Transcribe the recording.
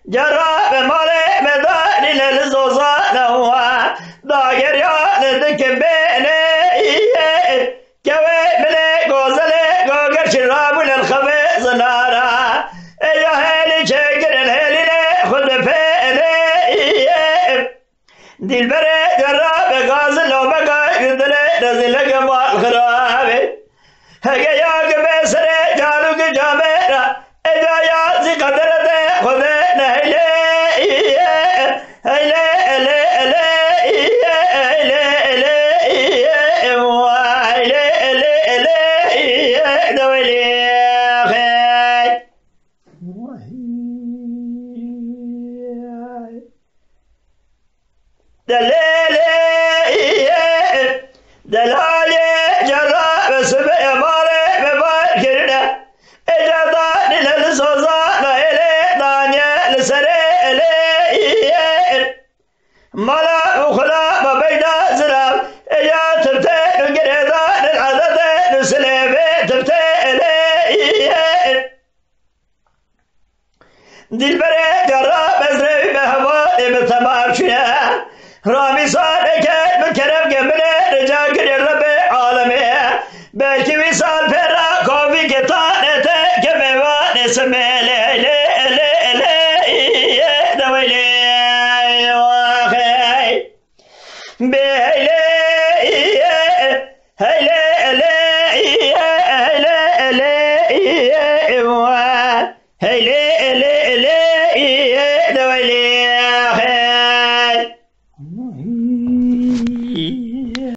جراب ماله مدار للزوزانه داگر یاد دکن بینه كوي ملي غوزلي غوغر شراب للخبز نارا يا هالي شكر الهالي خذ فيلي دي البري جراب غازل لو بقى يدري نزل قمال خرابي هكا يا قبسري جالو جاميرا اجا يا زي قدرتي خذ نهيلي هيلي دلالي جراب سبع مالي ببار كرنا اجادان للسوزان الي دانيا لسري الي مالا وخلا ببيدا زراب اجا تبتي نقريدان العدد نسليبي تبتي الي دلبري جراب ازري بهوالي بتماشيا رامي صادق بالكرم قبله رجا قدر رب عالمي بلكي وصال فرا كوفي كتانته كميوان اسمه لي دويلي واخي بيلي هيلي